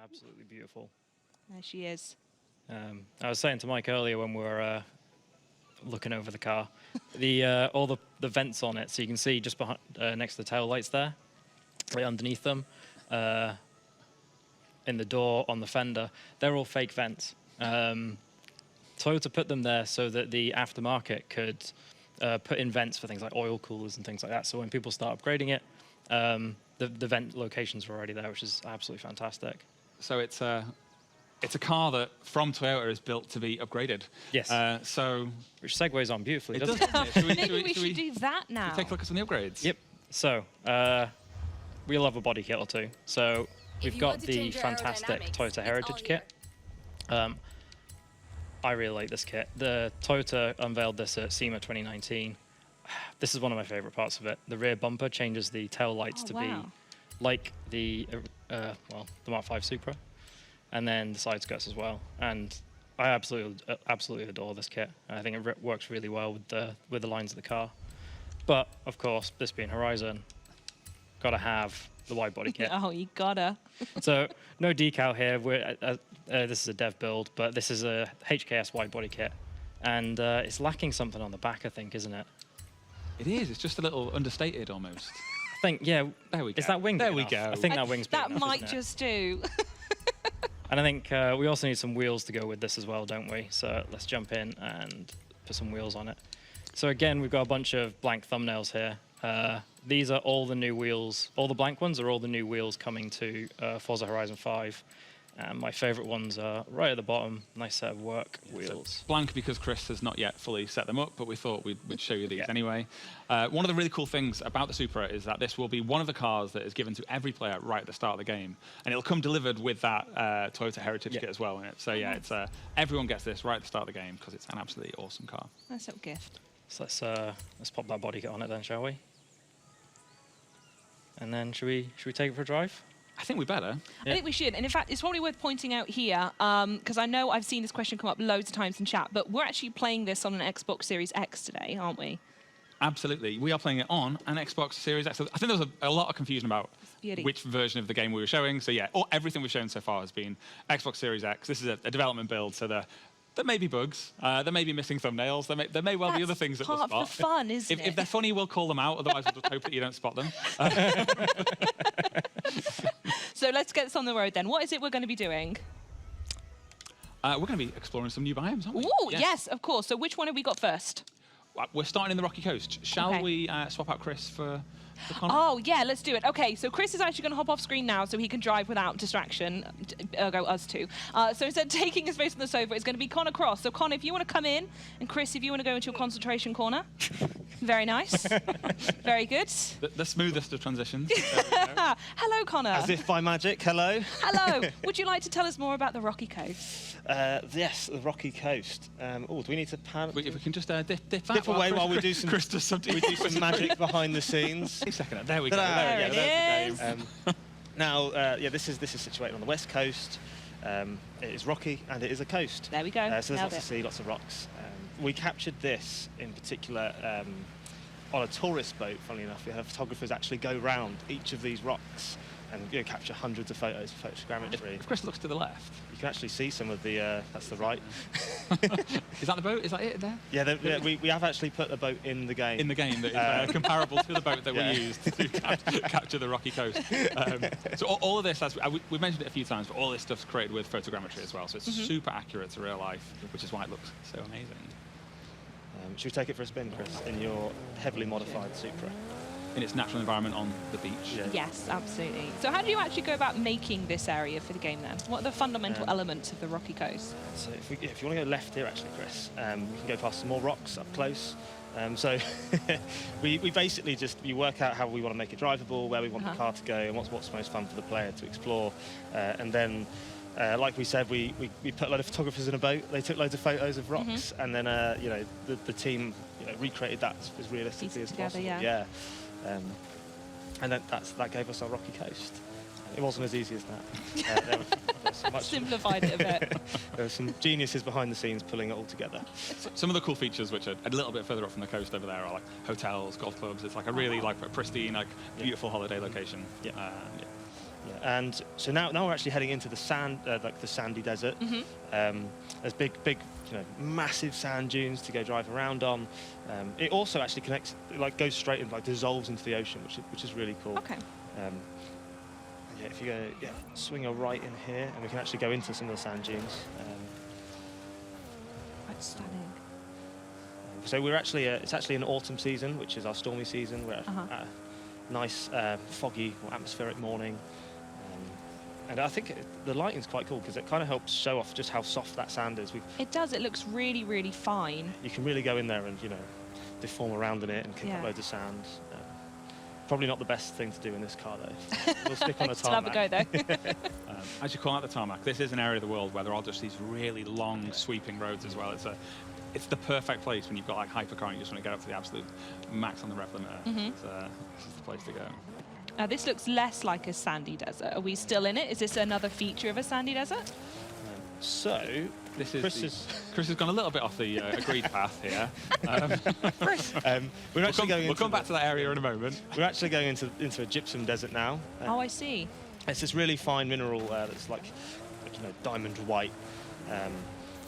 Absolutely beautiful. There she is. I was saying to Mike earlier when we were looking over the car, all the vents on it, so you can see just behind, next to the tail lights there, right underneath them, in the door, on the fender, they're all fake vents. Toyota put them there so that the aftermarket could put in vents for things like oil coolers and things like that. So when people start upgrading it, the vent locations were already there, which is absolutely fantastic. So it's a car that from Toyota is built to be upgraded. Yes. Which segues on beautifully, it doesn't does. it? Maybe we should do that now. Take a look at some of the upgrades. Yep. So we'll have a body kit or two. So we've got the fantastic Toyota Heritage kit. I really like this kit. The Toyota unveiled this at SEMA 2019. This is one of my favorite parts of it. The rear bumper changes the tail lights to be like the Mark V Supra, and then the side skirts as well. And I absolutely adore this kit. I think it works really well with the lines of the car. But of course, this being Horizon, gotta have the wide body kit. Oh, you gotta. So no decal here. This is a dev build, but this is a HKS wide body kit, and it's lacking something on the back, I think, isn't it? It is. It's just a little understated almost. I think, yeah. There we go. Is that wing? There big we enough? go. I think that wing's big That enough, might isn't it? just do. And I think we also need some wheels to go with this as well, don't we? So let's jump in and put some wheels on it. So again, we've got a bunch of blank thumbnails here. These are all the new wheels. All the blank ones are all the new wheels coming to Forza Horizon 5. My favorite ones are right at the bottom, nice set of work wheels. So blank because Chris has not yet fully set them up, but we thought we'd show you these anyway. One of the really cool things about the Supra is that this will be one of the cars that is given to every player right at the start of the game. And it'll come delivered with that Toyota Heritage kit as well in it. So yeah, it's everyone gets this right at the start of the game because it's an absolutely awesome car. Nice little gift. So let's pop that body kit on it then, shall we? And then should we take it for a drive? I think we better. I think we should. And in fact, it's probably worth pointing out here, because I know I've seen this question come up loads of times in chat, but we're actually playing this on an Xbox Series X today, aren't we? Absolutely. We are playing it on an Xbox Series X. I think there was a lot of confusion about which version of the game we were showing. So yeah, everything we've shown so far has been Xbox Series X. This is a development build, so there may be bugs, there may be missing thumbnails, there may well be other things that we'll spot. Part of the fun, isn't it? If they're funny, we'll call them out, otherwise we'll just hope that you don't spot them. So let's get this on the road then. What is it we're going to be doing? We're going to be exploring some new biomes, aren't we? Ooh, yes, of course. So which one have we got first? We're starting in the Rocky Coast. Shall we swap out Chris for Connor? Oh, yeah, let's do it. Okay, so Chris is actually going to hop off screen now so he can drive without distraction, ergo us two. So instead of taking his place on the sofa, it's going to be Connor Cross. So Connor, if you want to come in, and Chris, if you want to go into your concentration corner. Very nice. Very good. The smoothest of transitions. Hello, Connor. As if by magic, hello. Hello. Would you like to tell us more about the Rocky Coast? Yes, the Rocky Coast. Do we need to pan? If we can just dip away while we do some, Chris does some magic behind the scenes. Wait a second. There we go. There it is. Now, this is situated on the west coast. It is rocky and it is a coast. There we go. So there's lots to see, lots of rocks. We captured this in particular on a tourist boat. Funnily enough, we had photographers actually go round each of these rocks and capture hundreds of photos for photogrammetry. If Chris looks to the left, you can actually see some of the. That's the right. Is that the boat? Is that it there? Yeah, we have actually put a boat in the game. In the game that is comparable to the boat that we used to capture the Rocky Coast. So all of this, we've mentioned it a few times, but all this stuff's created with photogrammetry as well. So it's super accurate to real life, which is why it looks so amazing. Should we take it for a spin, Chris, in your heavily modified Supra? In its natural environment on the beach. Yeah. Yes, absolutely. So how do you actually go about making this area for the game then? What are the fundamental elements of the Rocky Coast? So if you want to go left here, actually, Chris, we can go past some more rocks up close. So we basically we work out how we want to make it drivable, where we want the car to go, and what's most fun for the player to explore. And then, like we said, we put a lot of photographers in a boat. They took loads of photos of rocks, and then the team recreated that as realistically as possible. Yeah. And then that gave us our Rocky Coast. It wasn't as easy as that. There was Simplified it a bit. There were some geniuses behind the scenes pulling it all together. Some of the cool features, which are a little bit further up from the coast over there, are like hotels, golf clubs. It's like a really pristine, beautiful holiday location. And so now we're actually heading into the sand, like the sandy desert. There's big, massive sand dunes to go drive around on. It also actually connects, like goes straight and like dissolves into the ocean, which is really cool. Okay. Yeah, if you go, swing a right in here, and we can actually go into some of the sand dunes. That's stunning. So we're actually, it's actually an autumn season, which is our stormy season. We're at a nice, foggy or atmospheric morning. And I think the lighting's quite cool because it kind of helps show off just how soft that sand is. It does. It looks really, really fine. You can really go in there and, deform around in it and kick up loads of sand. Probably not the best thing to do in this car, though. We'll stick on the Still have a tarmac. go, though. As you call out the tarmac, this is an area of the world where there are just these really long, sweeping roads as well. It's the perfect place when you've got like hypercar and you just want to get up to the absolute max on the rev limiter. This is the place to go. This looks less like a sandy desert. Are we still in it? Is this another feature of a sandy desert? So This is Chris has gone a little bit off the agreed path here. we're actually going. We'll come back to that area in a moment. We're actually going into a gypsum desert now. Oh, I see. It's this really fine mineral that's like diamond white. I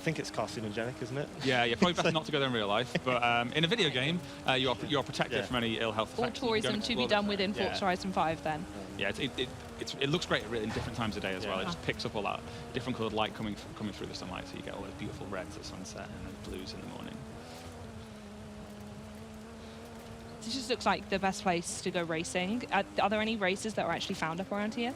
think it's carcinogenic, isn't it? Yeah, probably best not to go there in real life. But in a video game, you are protected from any ill health All effects. tourism to be done within Forza Horizon 5 then. Yeah, it looks great really in different times of day as well. It just picks up all that different coloured light coming through the sunlight, so you get all those beautiful reds at sunset and then blues in the morning. This just looks like the best place to go racing. Are there any races that are actually found up around here?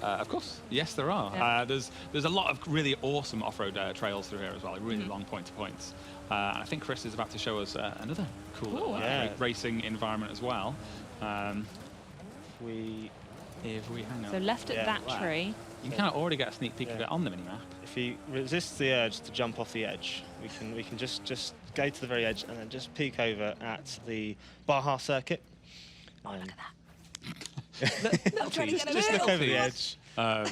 Of course, yes, there are. Yeah. There's a lot of really awesome off-road trails through here as well, really long point-to-points. And I think Chris is about to show us another cool little, racing environment as well. If we hang So on. left at that tree. You can kind of already get a sneak peek of it on the minimap. If he resists the urge to jump off the edge, we can just go to the very edge and then just peek over at the Baja circuit. Oh, look at that. I'm trying to get a Just little look over the close. edge.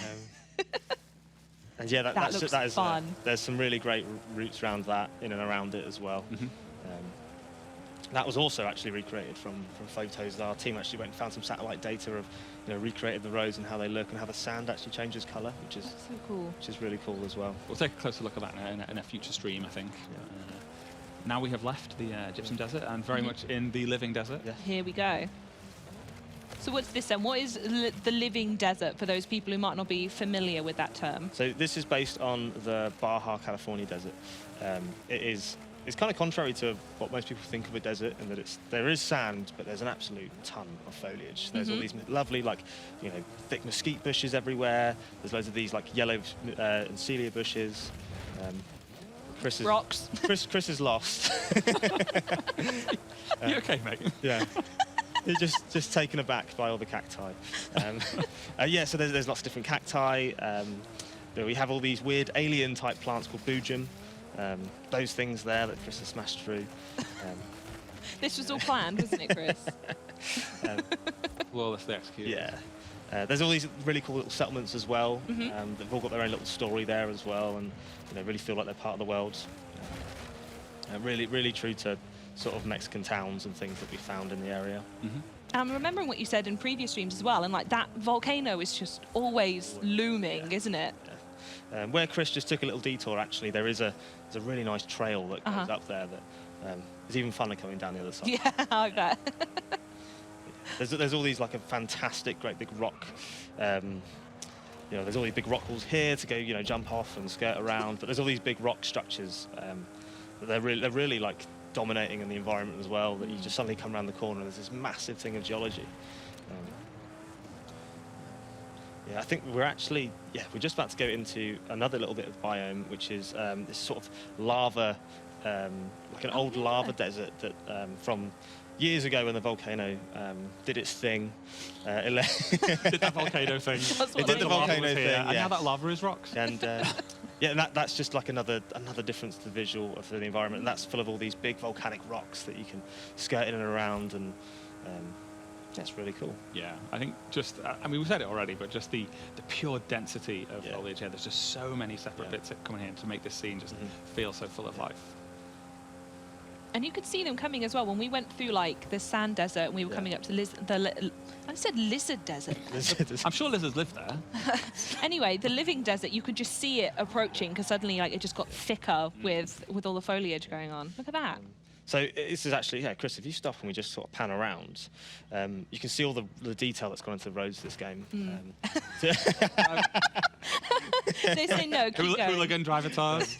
And yeah, That looks that is fun. there's some really great routes around that, in and around it as well. That was also actually recreated from photos. Our team actually went and found some satellite data of, recreated the roads and how they look and how the sand actually changes colour, which is That's so cool. which is really cool as well. We'll take a closer look at that in a future stream, I think. Now we have left the gypsum desert and very much in the living desert. Yeah. Here we go. So what's this then? What is the living desert for those people who might not be familiar with that term? So this is based on the Baja California desert. It's kind of contrary to what most people think of a desert, in that there is sand, but there's an absolute ton of foliage. There's all these lovely, thick mesquite bushes everywhere. There's loads of these yellow and celia bushes. Rocks. Chris is lost. You okay, mate? Yeah. You're just taken aback by all the cacti. So there's lots of different cacti. We have all these weird alien-type plants called boojum. Those things there that Chris has smashed through. This was all planned, wasn't it, Chris? Flawlessly executed. Yeah. There's all these really cool little settlements as well. They've all got their own little story there as well, and really feel like they're part of the world. Really, really true to sort of Mexican towns and things that we found in the area. I'm remembering what you said in previous streams as well, and that volcano is just always looming, isn't it? Where Chris just took a little detour, actually, there's a really nice trail that goes up there that is even funner coming down the other side. Yeah, I bet. There's all these a fantastic, great big rock. There's all these big rock walls here to go, jump off and skirt around. But there's all these big rock structures that they're really dominating in the environment as well. That you just suddenly come around the corner and there's this massive thing of geology. I think we're just about to go into another little bit of biome, which is this sort of lava, like an old lava desert that from years ago when the volcano did its thing. Did that volcano thing. It did the volcano thing, And now that lava is rocks. And and that's just like another difference to the visual of the environment. And that's full of all these big volcanic rocks that you can skirt in and around, and that's really cool. Yeah, I think we said it already, but just the pure density of foliage here. There's just so many separate bits coming in to make this scene just feel so full of life. And you could see them coming as well. When we went through like the sand desert and we were coming up to I said lizard desert. I'm sure lizards live there. Anyway, the living desert, you could just see it approaching because suddenly like it just got thicker with all the foliage going on. Look at that. So this is actually, Chris, if you stop and we just sort of pan around, you can see all the detail that's gone into the roads of this game. They say no, keep going. Hooligan driver tires.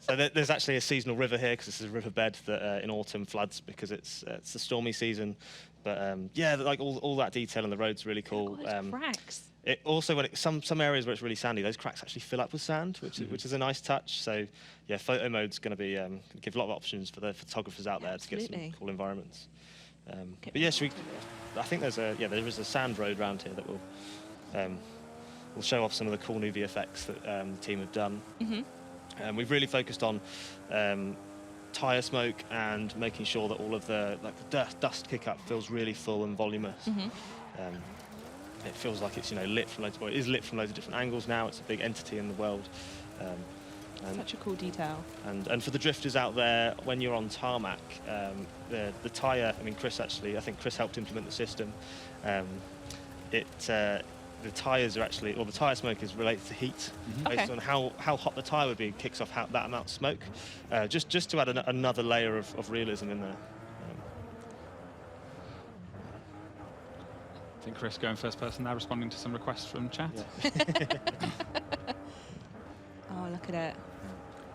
So there's actually a seasonal river here because this is a riverbed that in autumn floods because it's the stormy season. But yeah, like all that detail in the road's really cool. Cracks. It also, some areas where it's really sandy, those cracks actually fill up with sand, which is a nice touch. So yeah, photo mode's going to be give a lot of options for the photographers out there to get some cool environments. But yeah, I think there is a sand road around here that will show off some of the cool new VFX that the team have done. We've really focused on tyre smoke and making sure that all of the dust kick-up feels really full and voluminous. It feels like it's lit from loads. Well, it is lit from loads of different angles now. It's a big entity in the world. Such a cool detail. And for the drifters out there, when you're on tarmac, the tyre. I mean, I think Chris helped implement the system. The tyres are actually, or the tyre smoke is related to heat, based on how hot the tyre would be, kicks off that amount of smoke, just to add another layer of realism in there. I think Chris going first person now, responding to some requests from chat. Oh, look at it.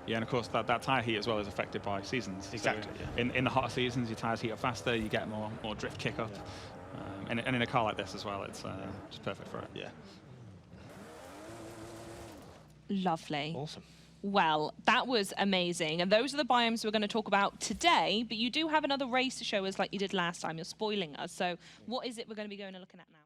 Yeah, and of course that tyre heat as well is affected by seasons. Exactly. So in the hotter seasons, your tyres heat up faster, you get more drift kick up. And in a car like this as well, it's just perfect for it. Yeah. Lovely. Awesome. Well, that was amazing. And those are the biomes we're going to talk about today. But you do have another race to show us like you did last time. You're spoiling us. So what is it we're going to be going and looking at now?